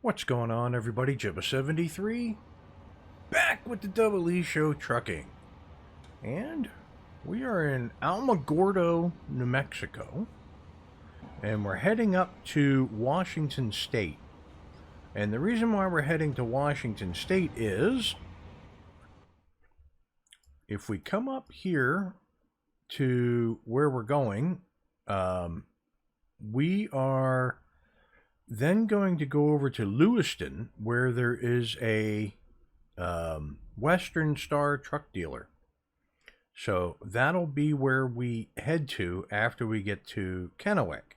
What's going on, everybody? Jibba73 back with the DoubleEShow Trucking, and we are in Almagordo, New Mexico, and we're heading up to Washington State. And the reason why we're heading to Washington State is if we come up here to where we're going, we are then going to go over to Lewiston, where there is a Western Star truck dealer. So that'll be where we head to after we get to Kennewick.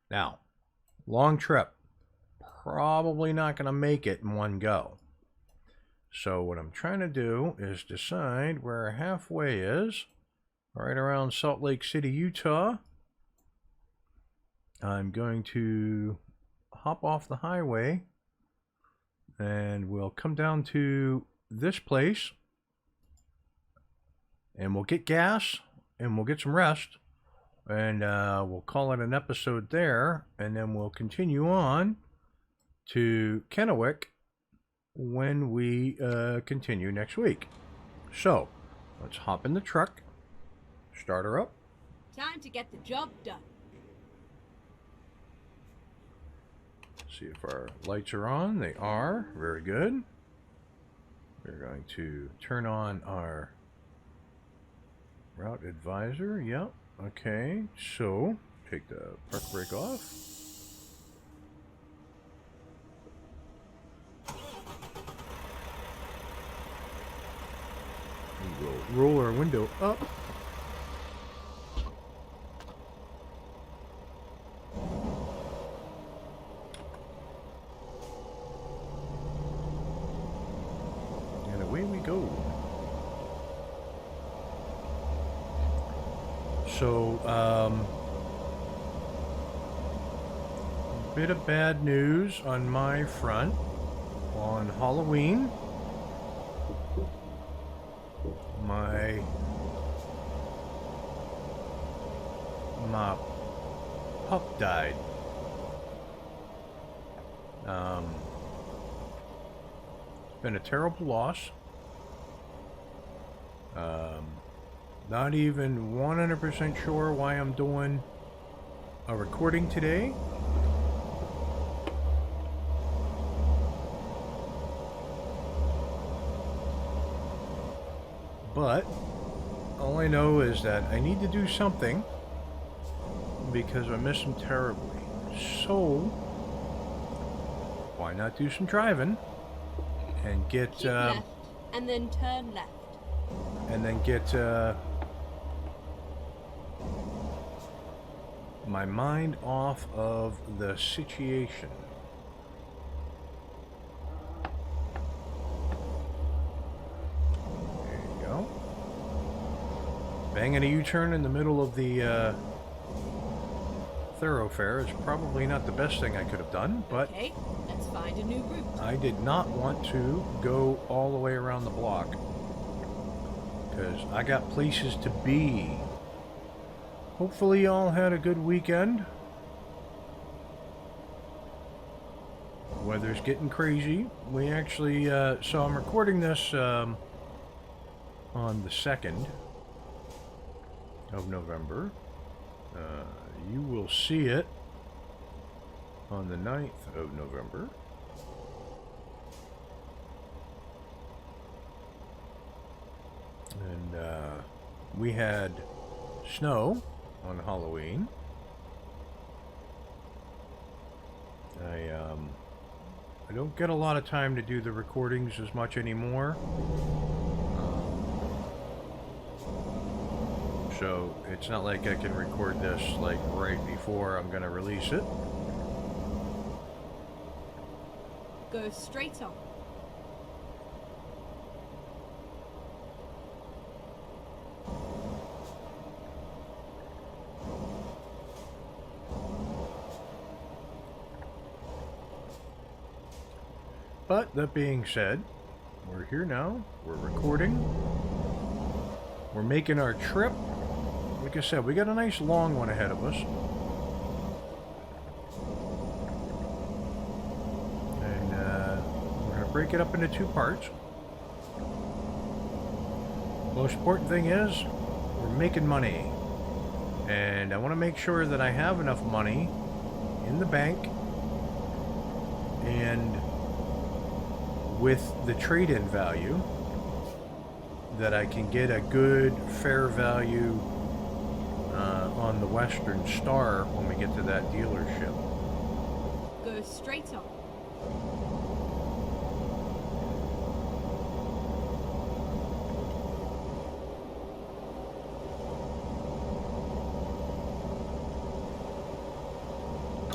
Now, long trip. Probably not going to make it in one go. So what I'm trying to do is decide where our halfway is. Right around Salt Lake City, Utah. I'm going to hop off the highway and we'll come down to this place and we'll get gas and we'll get some rest, and we'll call it an episode there, and then we'll continue on to Kennewick when we continue next week. So let's hop in the truck, start her up. Time to get the job done. See if our lights are on. They are. Very good. We're going to turn on our route advisor. Yep. Okay. So, take the park brake off. And we'll roll our window up. So, a bit of bad news on my front. On Halloween, my pup died. It's been a terrible loss. Not even 100% sure why I'm doing a recording today. But all I know is that I need to do something because I miss him terribly. So why not do some driving and get Keep left and then turn left. And then get my mind off of the situation. There you go. Banging a U-turn in the middle of the thoroughfare is probably not the best thing I could have done, but okay, let's find a new route. I did not want to go all the way around the block because I got places to be. Hopefully y'all had a good weekend. Weather's getting crazy. We actually, so I'm recording this on the 2nd of November. You will see it on the 9th of November. And we had snow on Halloween. I don't get a lot of time to do the recordings as much anymore. So it's not like I can record this like right before I'm going to release it. Go straight on. But that being said, we're here now. We're recording. We're making our trip. Like I said, we got a nice long one ahead of us. And break it up into 2 parts. Most important thing is we're making money. And I want to make sure that I have enough money in the bank and with the trade-in value that I can get a good fair value on the Western Star when we get to that dealership. Go straight on.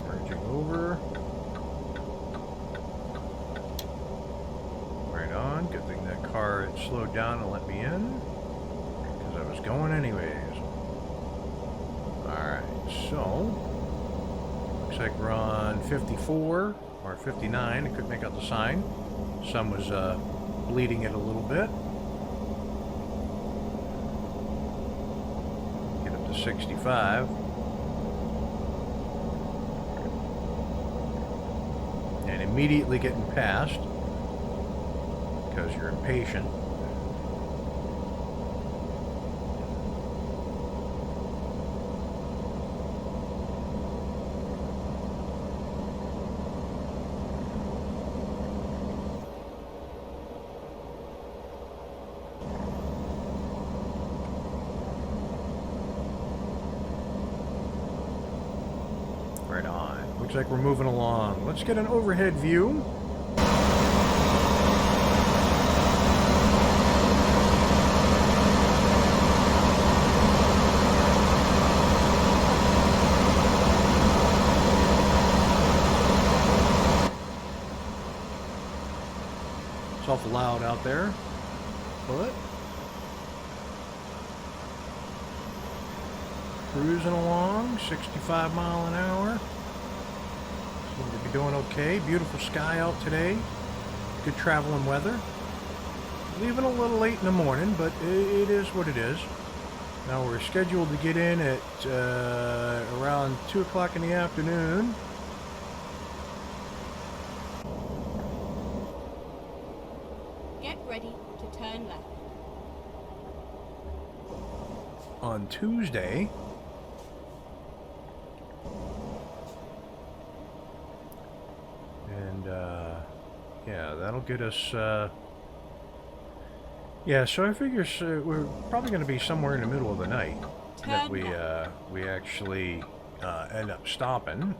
Merging over. Right on. Good thing that car had slowed down and let me in, because I was going anyways. Alright, so looks like we're on 54 or 59. I couldn't make out the sign. Sun was bleeding it a little bit. Get up to 65. And immediately getting past because you're impatient. Right on. Looks like we're moving along. Let's get an overhead view. It's awful loud out there, but cruising along, 65 mile an hour. Seem to be doing okay. Beautiful sky out today. Good traveling weather. Leaving a little late in the morning, but it is what it is. Now we're scheduled to get in at around 2 o'clock in the afternoon. Get ready to turn left. On Tuesday. And yeah, that'll get us yeah, so I figure we're probably going to be somewhere in the middle of the night that we actually end up stopping.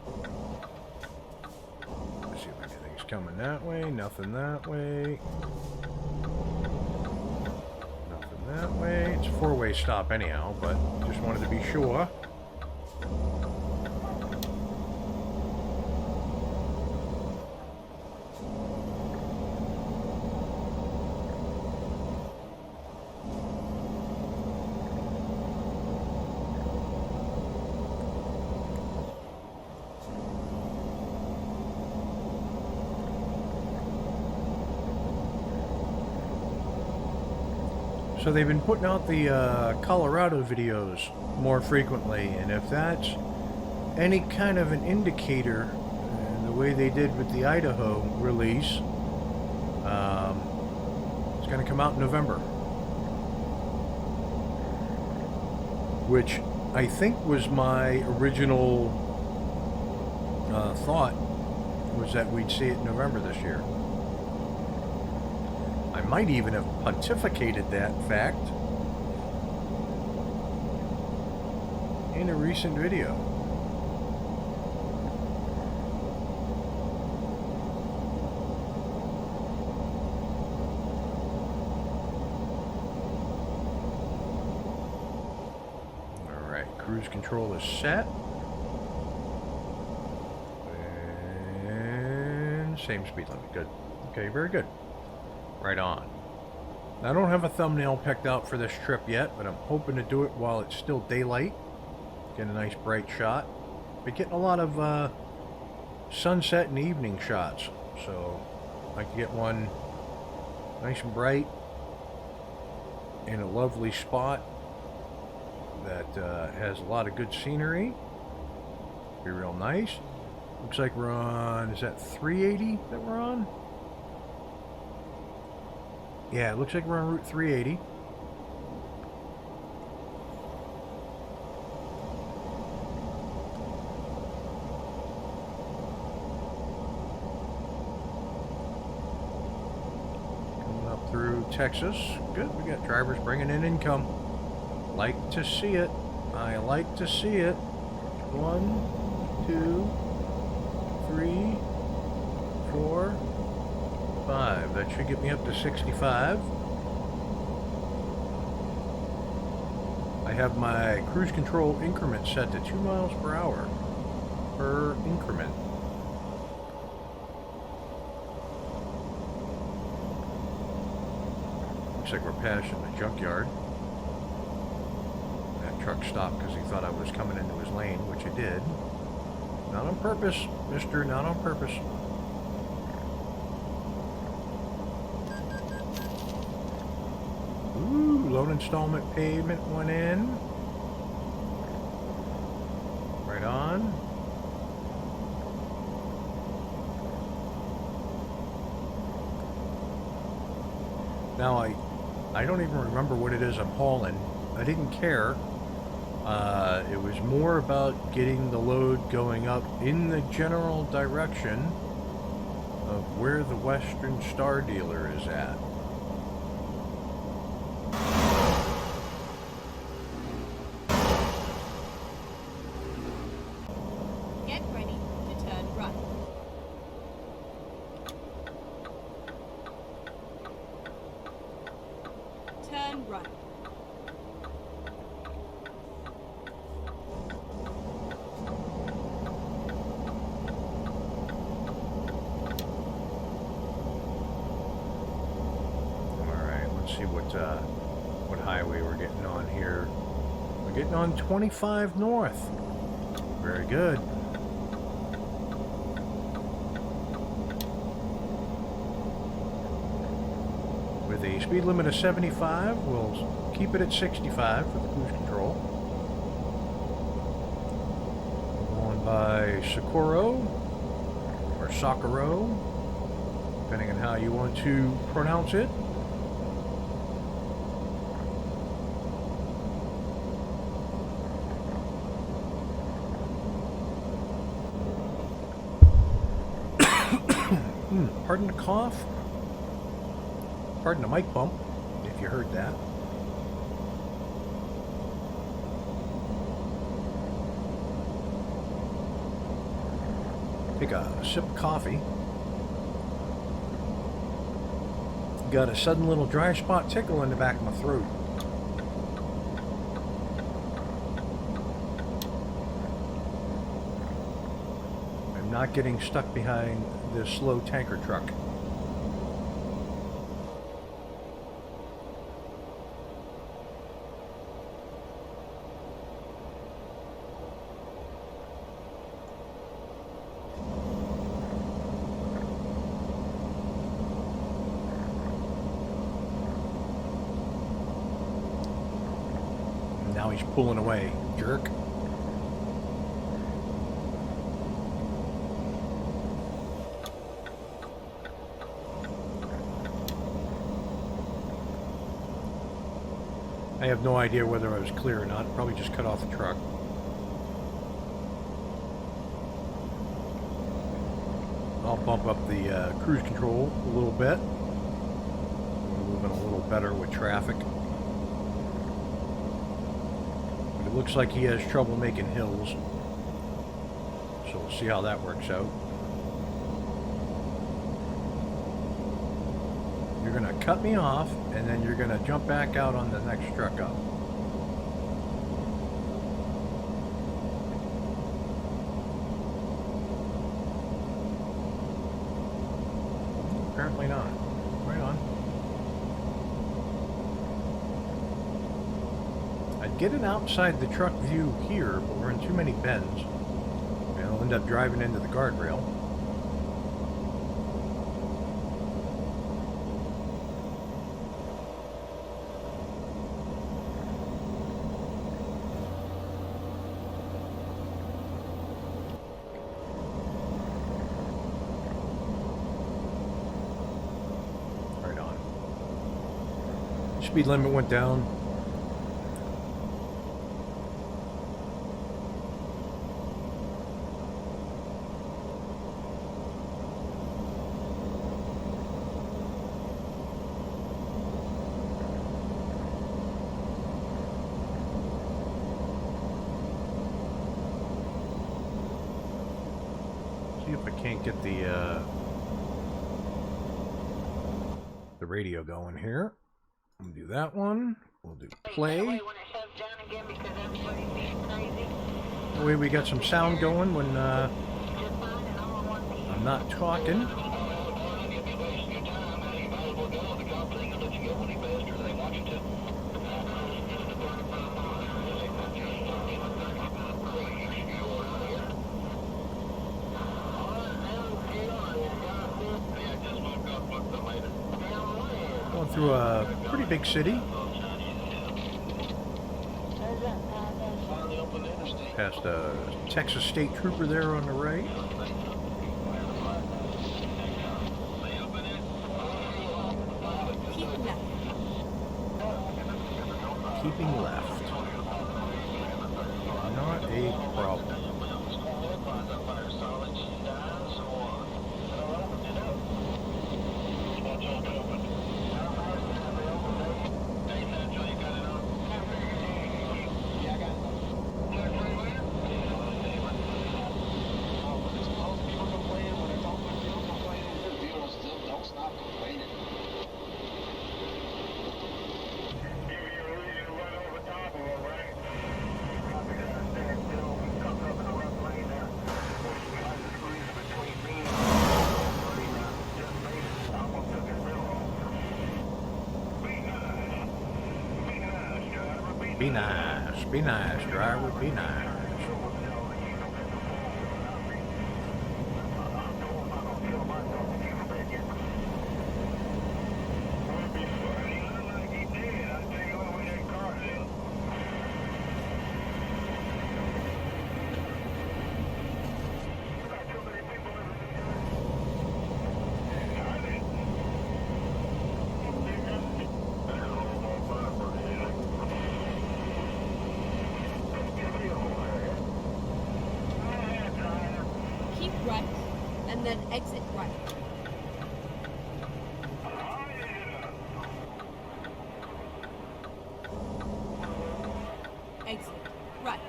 Let's see if anything's coming that way. Nothing that way. Nothing that way. It's a 4-way stop anyhow, but just wanted to be sure. So they've been putting out the Colorado videos more frequently, and if that's any kind of an indicator, the way they did with the Idaho release, it's going to come out in November. Which I think was my original thought, was that we'd see it in November this year. I might even have pontificated that fact in a recent video. Alright, cruise control is set. And same speed limit. Good. Okay, very good. Right on. I don't have a thumbnail picked out for this trip yet, but I'm hoping to do it while it's still daylight. Get a nice bright shot. Been getting a lot of sunset and evening shots, so I can get one nice and bright in a lovely spot that has a lot of good scenery. Be real nice. Looks like we're on, is that 380 that we're on? Yeah, it looks like we're on Route 380. Coming up through Texas. Good, we got drivers bringing in income. Like to see it. I like to see it. 1, 2, 3, 4, 5. That should get me up to 65. I have my cruise control increment set to 2 miles per hour per increment. Looks like we're passing the junkyard. That truck stopped because he thought I was coming into his lane, which I did. Not on purpose, mister, not on purpose. Ooh, loan installment payment went in. Right on. Now I don't even remember what it is I'm hauling. I didn't care. It was more about getting the load going up in the general direction of where the Western Star dealer is at. Get ready to turn right. Turn right. See what highway we're getting on here. We're getting on 25 north. Very good. With a speed limit of 75, we'll keep it at 65 for the cruise control. Going by Socorro or Socorro, depending on how you want to pronounce it. Pardon the cough. Pardon the mic bump, if you heard that. Take a sip of coffee. Got a sudden little dry spot tickle in the back of my throat. I'm not getting stuck behind this slow tanker truck. Now he's pulling away, jerk. I have no idea whether I was clear or not. Probably just cut off the truck. I'll bump up the cruise control a little bit. Moving a little better with traffic. But it looks like he has trouble making hills. So we'll see how that works out. You're going to cut me off, and then you're going to jump back out on the next truck up. Apparently not. Right on. I'd get it outside the truck view here, but we're in too many bends. And I'll end up driving into the guardrail. Speed limit went down. See if I can't get the radio going here. We'll do that one. We'll do play. That way we got some sound going when I'm not talking. Going through a pretty big city. Past a Texas State Trooper there on the right. Keeping left. Not a problem. Be nice, driver, be nice. Right, and then exit right. Exit right.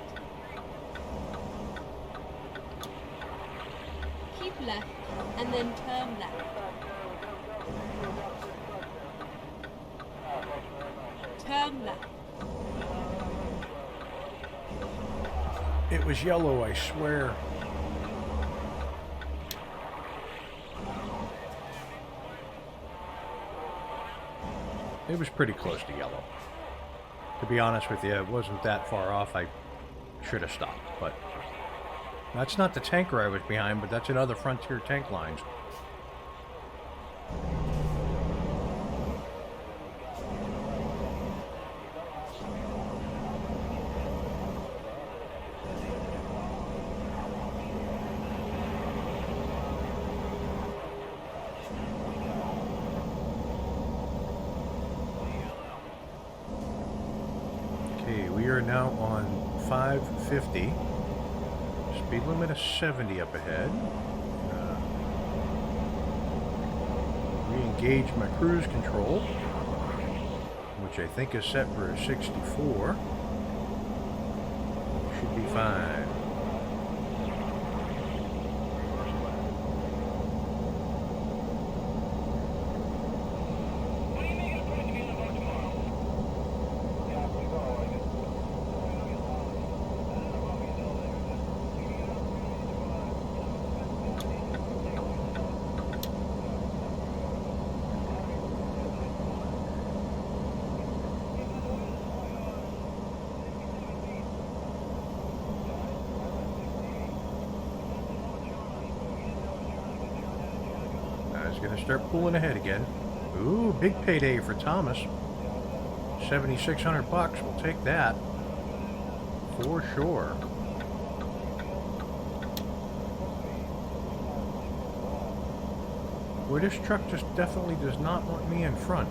Keep left, and then turn left. Turn left. It was yellow, I swear. It was pretty close to yellow. To be honest with you, it wasn't that far off. I should have stopped, but that's not the tanker I was behind, but that's another Frontier tank lines. Now on 550, speed limit of 70 up ahead. Re-engage my cruise control, which I think is set for a 64. Should be fine. Gonna start pulling ahead again. Ooh, big payday for Thomas. 7,600 bucks. We'll take that for sure. Boy, this truck just definitely does not want me in front.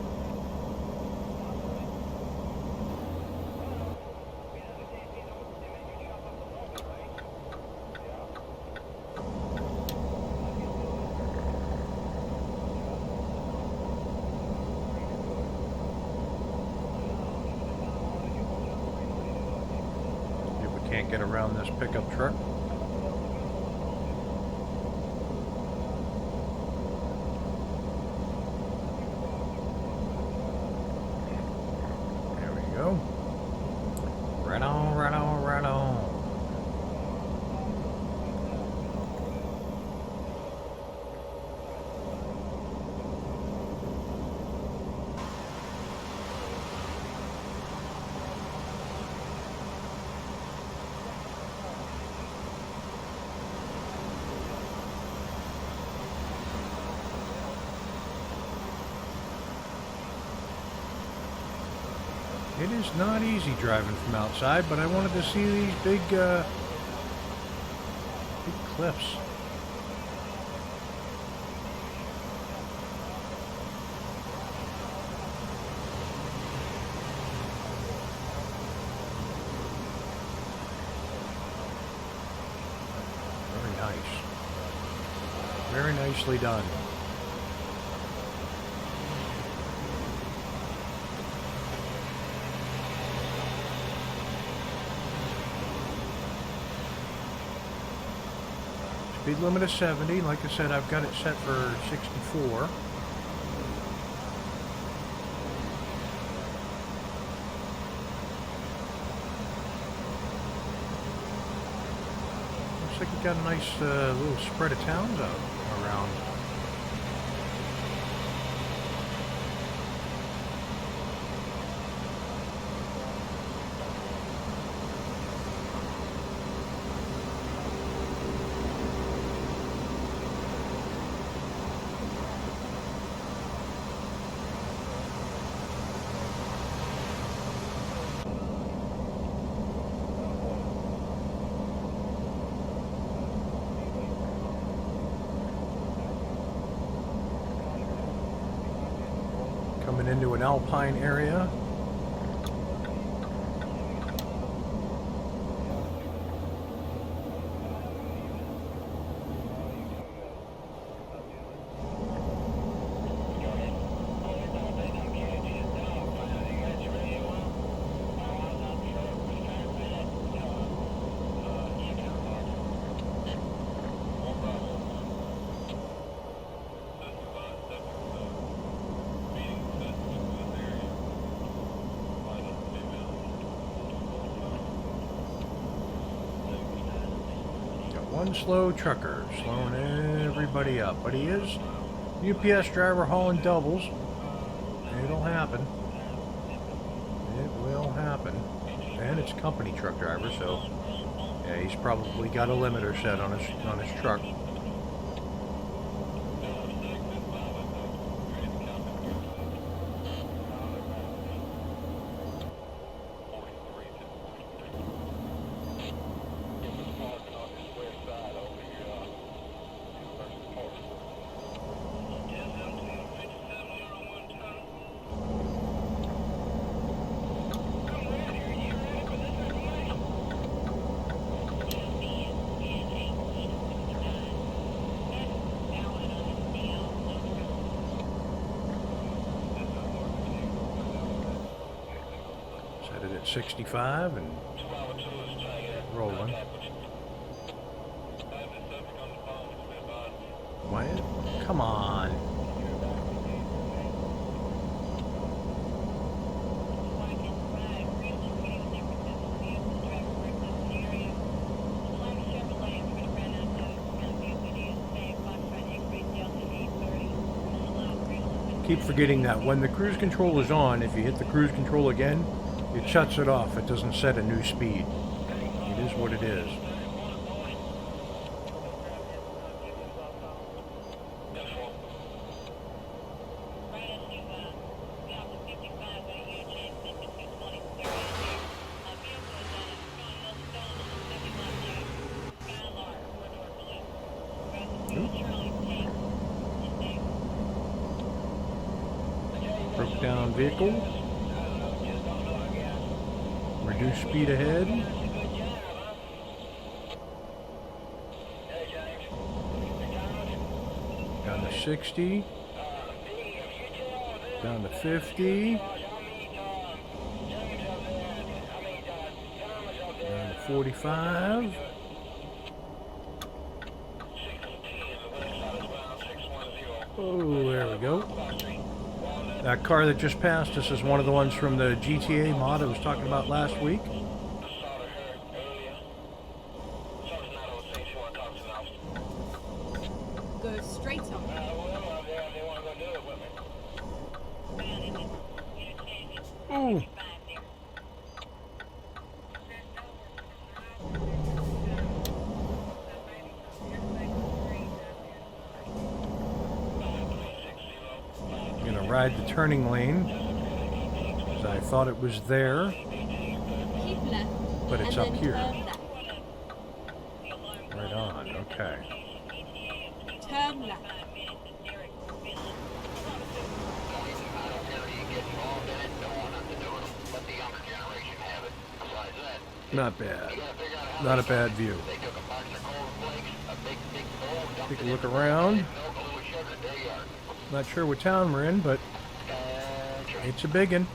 can't get around this pickup truck. There we go. Right on, right on, right on. It is not easy driving from outside, but I wanted to see these big cliffs. Very nice. Very nicely done. Speed limit is 70. Like I said, I've got it set for 64. Looks like you got a nice little spread of towns out around. Coming into an alpine area. One slow trucker slowing everybody up, but he is UPS driver hauling doubles. It'll happen. It will happen. And it's a company truck driver, so yeah, he's probably got a limiter set on his truck. Set it at 65 and rolling. What? Come on. Keep forgetting that when the cruise control is on, if you hit the cruise control again, it shuts it off. It doesn't set a new speed. It is what it is. Broke down vehicle. Reduce speed ahead. Down to 60. Down to 50. Down to 45. Oh, there we go. That car that just passed us is one of the ones from the GTA mod I was talking about last week. Go straight on. Ooh. I'm gonna ride the turning lane because I thought it was there, Keep left. but it's and up then here. Turn left. Right on. Okay. Turn left. Not bad. Not a bad view. Take a look around. Not sure what town we're in, but it's a big one.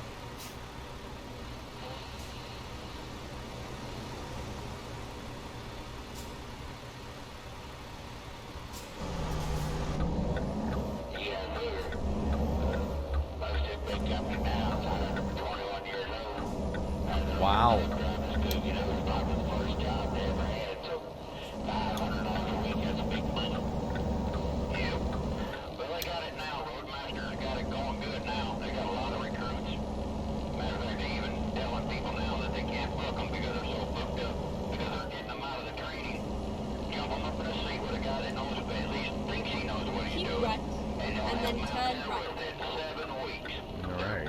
Wow. Keep right. And then turn right. All right.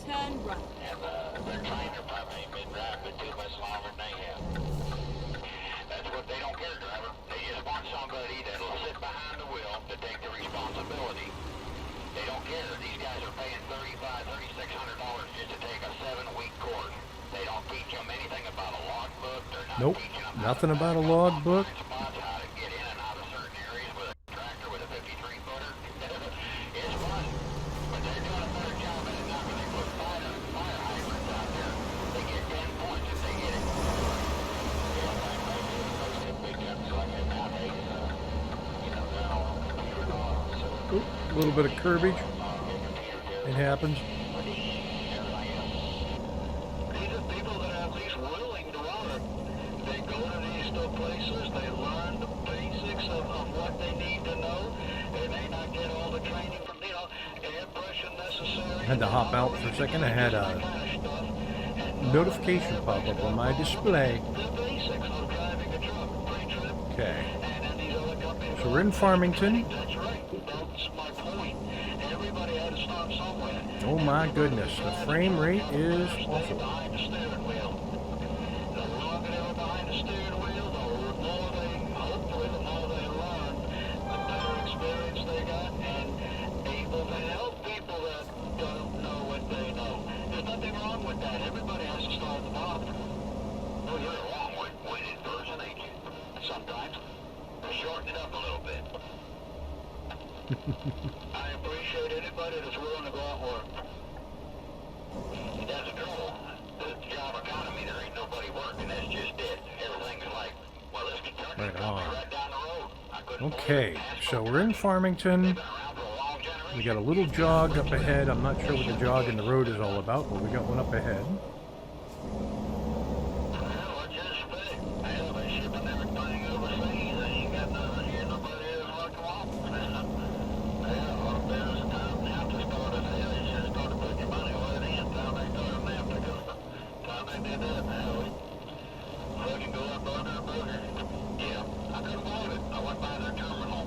Turn right. That's what they don't care, driver. They just want somebody that'll sit behind the wheel to take the responsibility. They don't care. These guys are paying $3,600 just to take a 7-week course. They don't teach them anything about a logbook. They're not Nope. teaching them Nothing about a logbook. spots, how to get in and out of certain areas with a tractor with a 53-footer. It's fun, but they're doing a better job at it now when they put fire hydrants out there. They get 10 points if they get it. Oop, a little bit of curbage. It happens. These are people that are at least willing to learn. They go to these places, they learn the basics of what they need to know. They may not get all the training from, airbrushing necessary. I had to hop out for a second. I had a notification pop up on my display. The basics of driving a truck, pre-trip, Okay. and then these other companies. So we're in Farmington. That's right. That's my point. Everybody had to start somewhere. Oh my goodness, the frame rate is awful. Behind the steering wheel. The longer they were behind the steering wheel, the more they, hopefully, the more they learn, the better experience they got, and able to help people that don't know what they know. There's nothing wrong with that. Everybody has to start at the bottom. Oh, you're wrong with impersonate you. Sometimes. Shorten it up a little bit. I appreciate anybody that's willing to go out and work. That's the trouble. The job economy, there ain't nobody working. That's just it. Everything's like, well, this Kentucky Right company on. right down the road. I couldn't Okay, so we're in Farmington. been around for a long generation. We got a little jog up ahead. I'm not sure what the jog in the road is all about, but we got one up ahead. Well, what you expect? Hell, they're shipping everything overseas. They ain't got nothing here. Nobody else like them off. Well, what better time now to start it? Hell, you should have started putting your money away then. Time they started now, because time they did that, now we can go up burger to burger. Yeah, I couldn't believe it. I went by their terminal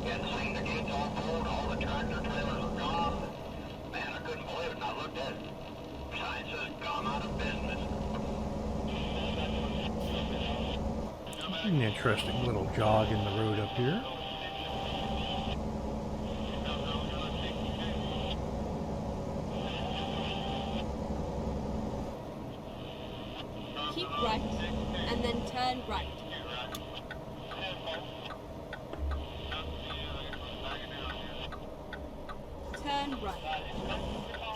and seen the gates all pulled, all the tractor trailers are gone. Man, I couldn't believe it. And I looked at it. Sign says gone out of business. An interesting little jog in the road up here. Keep right. And then turn right. Turn right.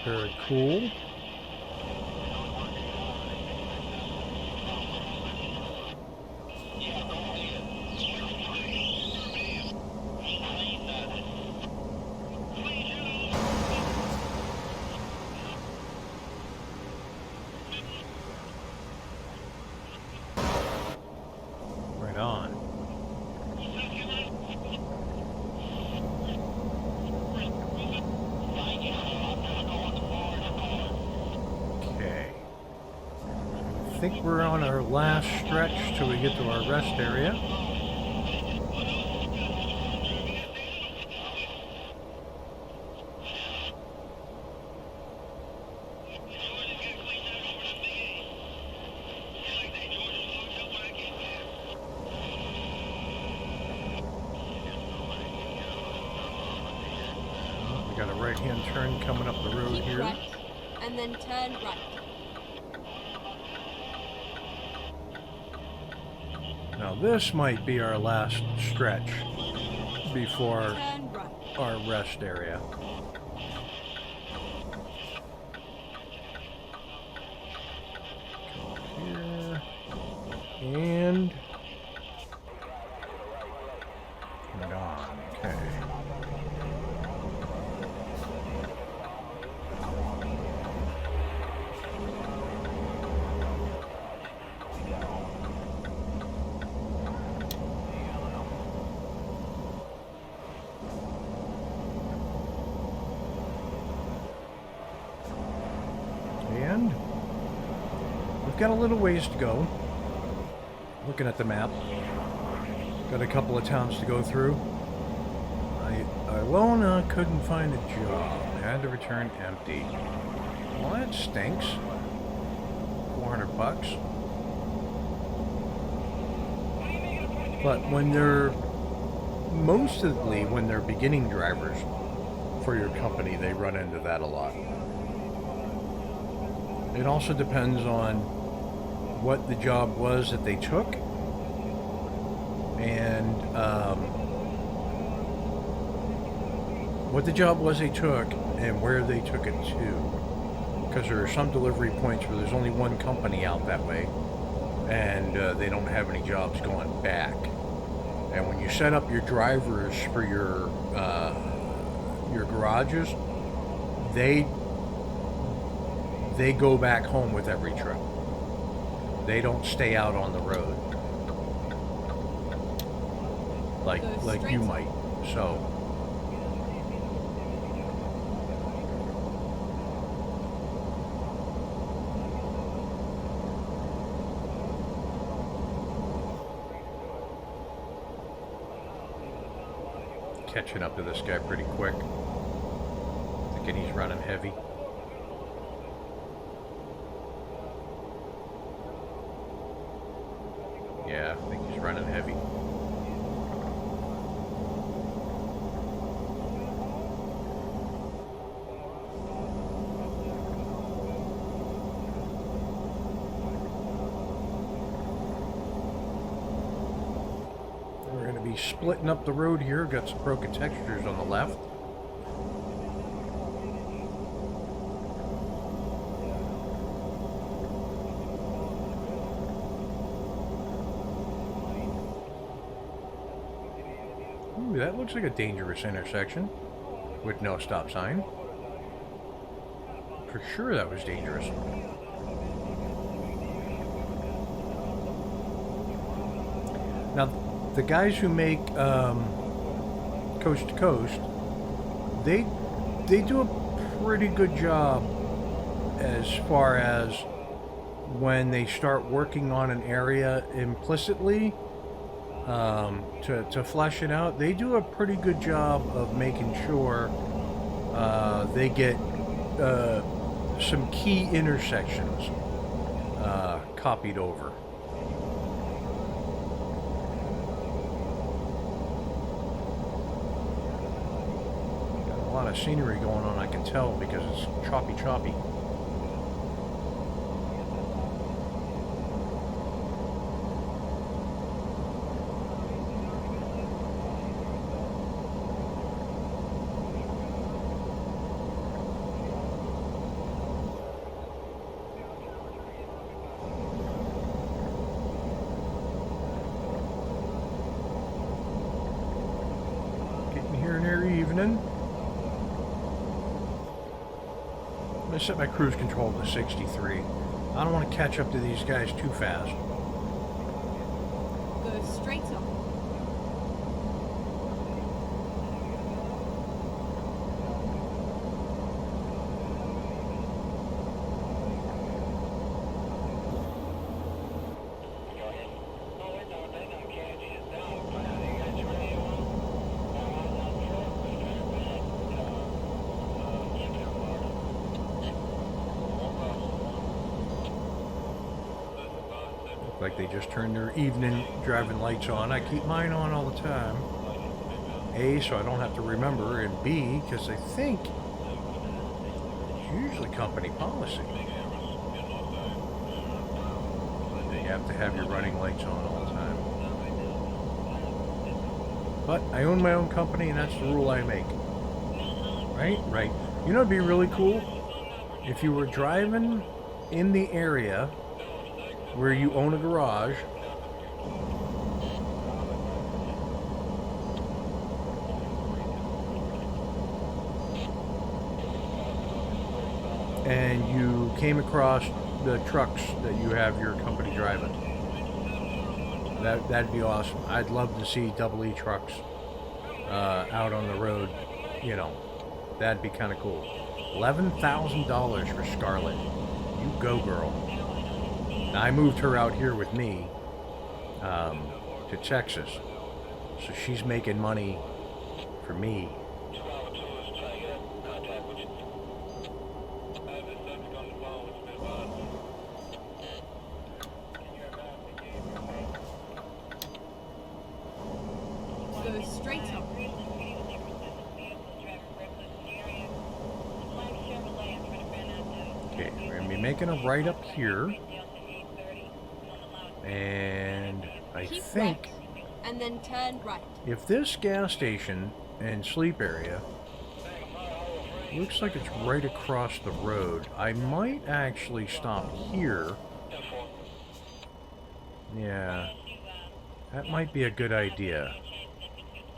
Very cool. Right on. Okay. I think we're on our last stretch till we get to our rest area. We got a right-hand turn coming up the road Keep here. right, and then turn right. Now this might be our last stretch before Turn right. our rest area. Here. And right on. Okay. And we've got a little ways to go. Looking at the map. Got a couple of towns to go through. Ilona couldn't find a job. Had to return empty. Well, that stinks. $400 bucks. But when they're mostly when they're beginning drivers for your company, they run into that a lot. It also depends on what the job was that they took, and what the job was they took and where they took it to. Because there are some delivery points where there's only one company out that way, and they don't have any jobs going back. And when you set up your drivers for your garages, they go back home with every trip. They don't stay out on the road like you might. So catching up to this guy pretty quick. Thinking he's running heavy. Yeah, I think he's running heavy. We're going to be splitting up the road here. Got some broken textures on the left. Ooh, that looks like a dangerous intersection with no stop sign. For sure that was dangerous. Now, the guys who make Coast to Coast, they do a pretty good job as far as when they start working on an area implicitly, to flesh it out. They do a pretty good job of making sure they get some key intersections copied over. Got a lot of scenery going on, I can tell, because it's choppy. evening. I'm going to set my cruise control to 63. I don't want to catch up to these guys too fast. Go straight on. Like they just turned their evening driving lights on. I keep mine on all the time. A, so I don't have to remember, and B, because I think it's usually company policy. You have to have your running lights on all the time. But I own my own company, and that's the rule I make. Right? Right. You know, it'd be really cool if you were driving in the area where you own a garage, and you came across the trucks that you have your company driving. That'd be awesome. I'd love to see Double E trucks out on the road. You know, that'd be kind of cool. $11,000 for Scarlett. You go, girl. Now, I moved her out here with me to Texas, so she's making money for me. Go straight on. Okay, we're going to be making a right up here. And I Keep think left, and then turn right. if this gas station and sleep area looks like it's right across the road, I might actually stop here. Yeah, that might be a good idea.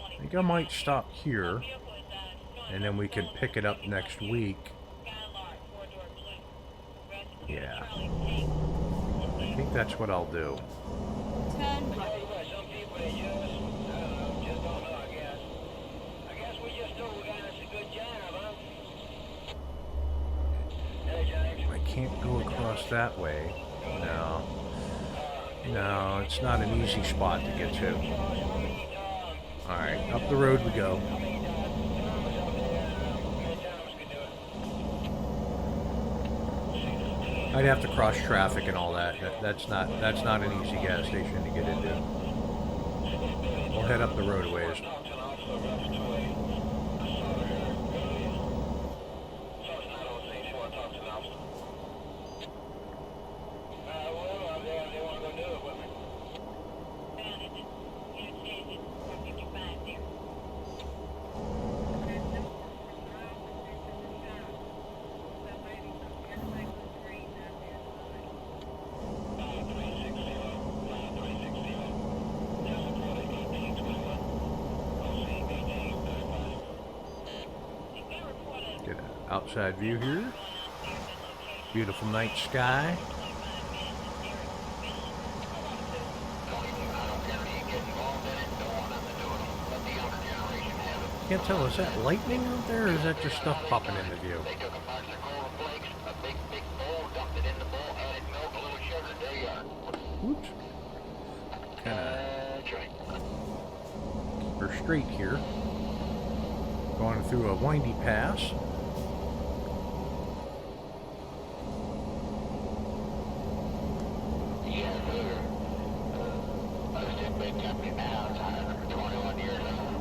I think I might stop here, and then we can pick it up next week. Yeah. I think that's what I'll do. Turn right. I can't go across that way. No. No, it's not an easy spot to get to. Alright, up the road we go. I'd have to cross traffic and all that. That's not an easy gas station to get into. We'll head up the road a ways. Get an outside view here. Beautiful night sky. Can't tell, is that lightning out there, or is that just stuff popping into view? They took a bunch of cornflakes, a big bowl, dumped it in the bowl, added milk, a little sugar, there you are. Oops. Kinda That's right. keep her straight here. Going through a windy pass. Yeah, sir. I was in a big company now, retired for 21 years old.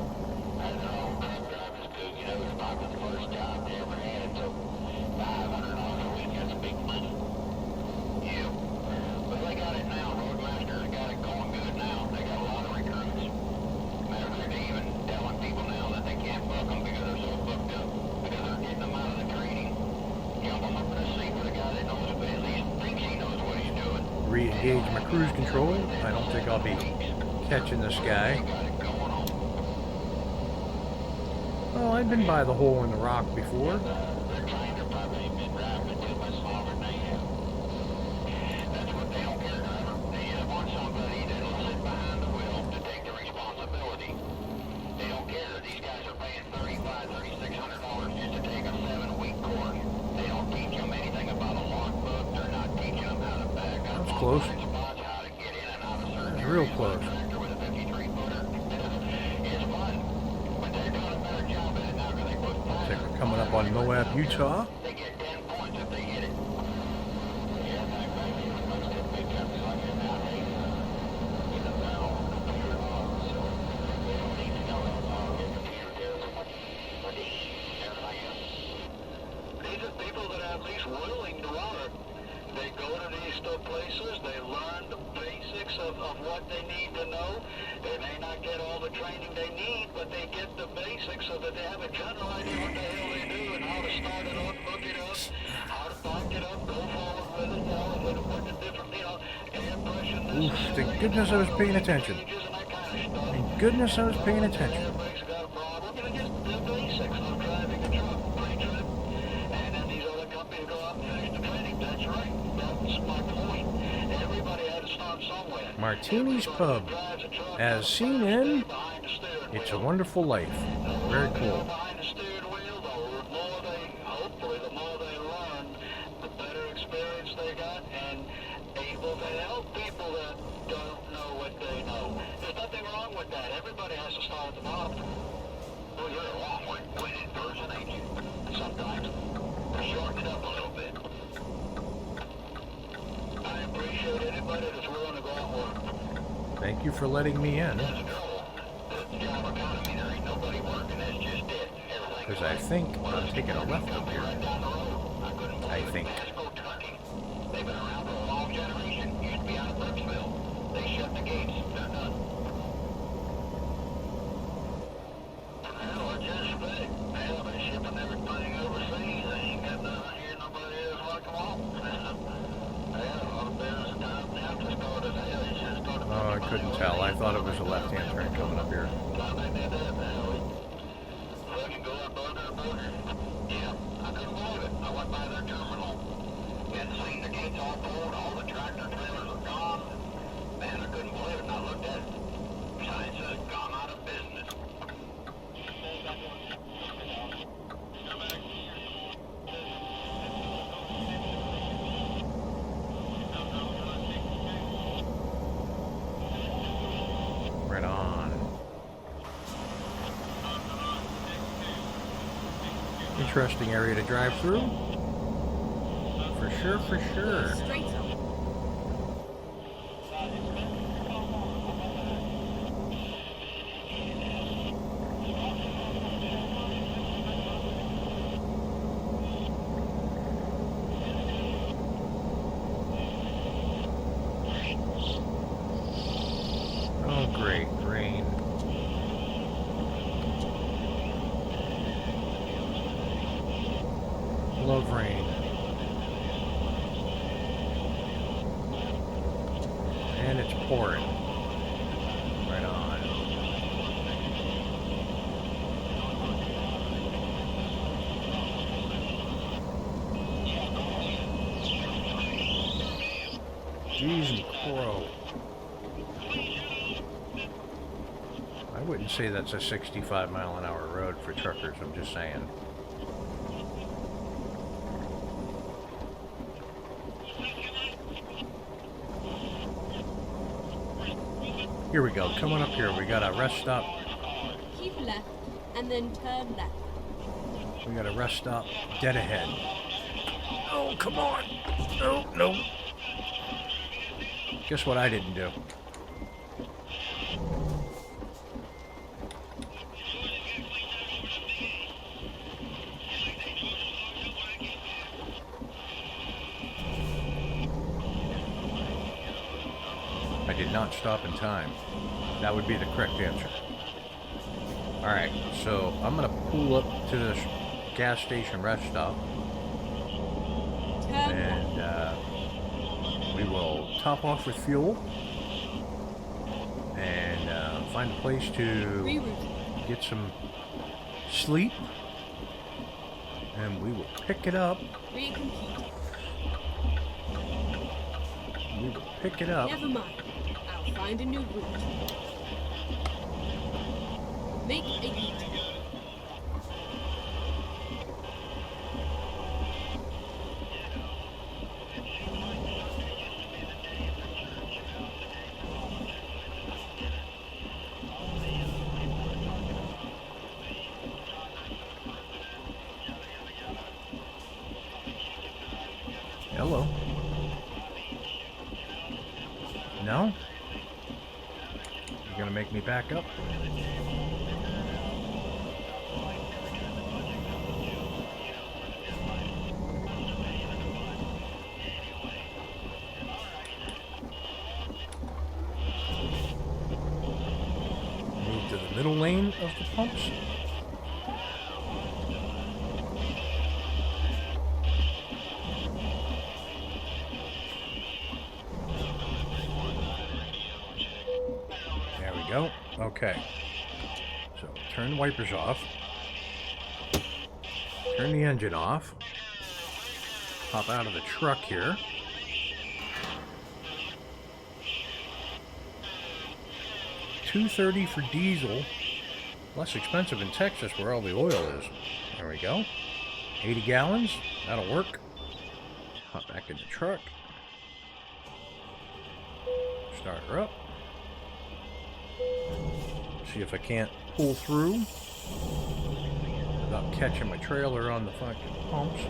I had an old truck driving school, you know, it was probably the first job they ever had, so $500 a week, that's big money. Yeah. But they got it now, Roadmaster's got it going good now. They got a lot of recruits. Matter of fact, they even telling people now that they can't book them because they're so booked up. Because they're getting them out of the training. Jump them up in a seat with a guy that knows, but at least thinks he knows what he's doing. Re-engage my cruise control. I don't think I'll be catching this guy. Oh, I've been by the hole in the rock before. Their trainer probably ain't been driving it too much longer than they have. That's what they don't care, driver. They just want somebody that'll sit behind the wheel to take the responsibility. They don't care. These guys are paying $3,500, $3,600 just to take a 7-week course. They don't teach them anything about a logbook. They're not teaching them how to back up. That's close. Spots, how to get in and out of certain That's real areas. close. Tractor with a 53-footer. It's fun. But they're doing a better job at it now because they put Looks like we're coming up on Moab, Utah. they get 10 points if they hit it. Yeah, I think most of the big companies like it now, they get a valve on the computer log, so they don't need to know how long the computer goes and what everything else. These are people that are at least willing to work. They go to these places, they learn the basics of what they need to know. They may not get all the training they need, but they get the basics so that they have a general idea what the hell they do and how to start it up, hook it up, how to back it up, go forward with it, what the different, air pressure. Oof, thank goodness I was paying attention. Thank goodness I was paying attention. Everybody's got a problem. Just the basics of driving a truck, pre-trip, and then these other companies go out and finish the training. That's right. That's my point. Everybody had to start somewhere. Martini's Pub. As seen in It's a Wonderful Life. Very cool. Behind the steering wheel, the more they, hopefully, the more they learn, the better experience they got, and able to help people that don't know what they know. There's nothing wrong with that. Everybody has to start at the bottom. Well, you're a long-winded person, ain't you? Sometimes. Shorten it up a little bit. I appreciate anybody that's willing to go out and work. Thank you for letting me in. That's the trouble. The job economy, there ain't nobody working. That's just it. Everything. Because I think I'm taking a left up here. Right down the road. I couldn't believe I it. think. Vasco Trucking. They've been around for a long generation. Used to be out of Brooksville. They shut the gates. They're done. Well, I just think, hell, they're shipping everything overseas. They ain't got nothing here. Nobody else like them all. Well, a lot of business time now to start it. Hell, you should start it. Oh, I couldn't tell. I thought it was a left-hand turn coming up here. Time they did that, man. Fucking go out burger. Yeah, I couldn't believe it. I went by their terminal and seen the gates all pulled, all the tractor trailers are gone. Man, I couldn't believe it. And I looked at it. Sign says gone out of business. Right on. Interesting area to drive through. For sure, for sure. Straight up. Oh, great. Rain. Love rain. And it's pouring. Right on. Jeez and crow. I wouldn't say that's a 65-mile-an-hour road for truckers, I'm just saying. Here we go, coming up here, we got a rest stop. Keep left and then turn left. We got a rest stop dead ahead. Oh, come on. No, no. Guess what I didn't do? I did not stop in time. That would be the correct answer. Alright, so I'm going to pull up to this gas station rest stop. Turn left. And we will top off with fuel and find a place to Reroute. get some sleep. And we will pick it up. Recompute. We will pick it up. Never mind. I'll find a new route. Make a U-turn. Hello. No? You're gonna make me back up? Move to the middle lane of the pumps. Go. Okay. So turn the wipers off. Turn the engine off. Hop out of the truck here. $2.30 for diesel. Less expensive in Texas where all the oil is. There we go. 80 gallons. That'll work. Hop back in the truck. Start her up. See if I can't pull through without catching my trailer on the fucking pumps.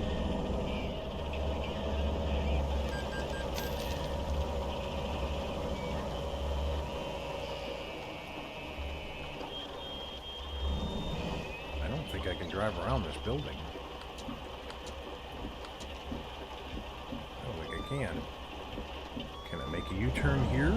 I don't think I can drive around this building. I don't think I can. Can I make a U-turn here?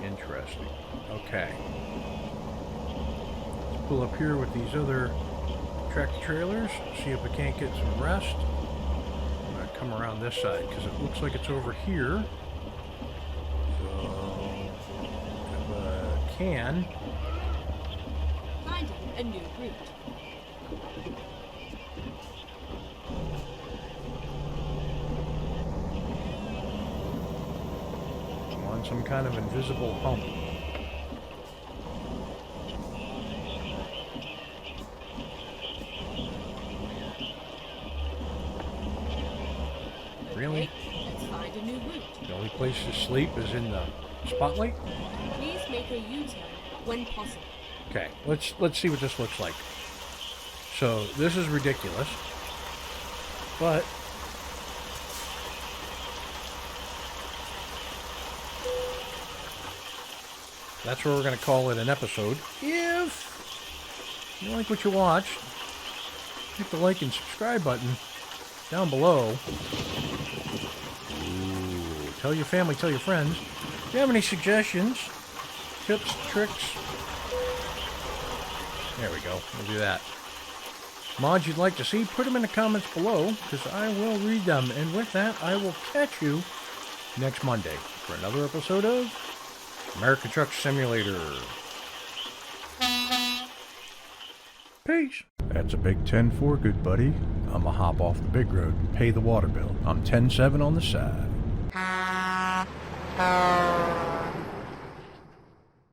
Interesting. Okay. Let's pull up here with these other tractor trailers, see if I can't get some rest. I'm going to come around this side because it looks like it's over here. So, if I can. Finding a new route. On some kind of invisible hump. Really? Let's find a new route. The only place to sleep is in the spotlight? Please make a U-turn when possible. Okay, let's see what this looks like. So this is ridiculous, but that's where we're going to call it an episode. If you like what you watch, hit the like and subscribe button down below. Ooh, tell your family, tell your friends. If you have any suggestions, tips, tricks, there we go. We'll do that. Mods you'd like to see, put them in the comments below, because I will read them. And with that, I will catch you next Monday for another episode of American Truck Simulator. Peace. That's a big 10-4, good buddy. I'm a hop off the big road and pay the water bill. I'm 10-7 on the side.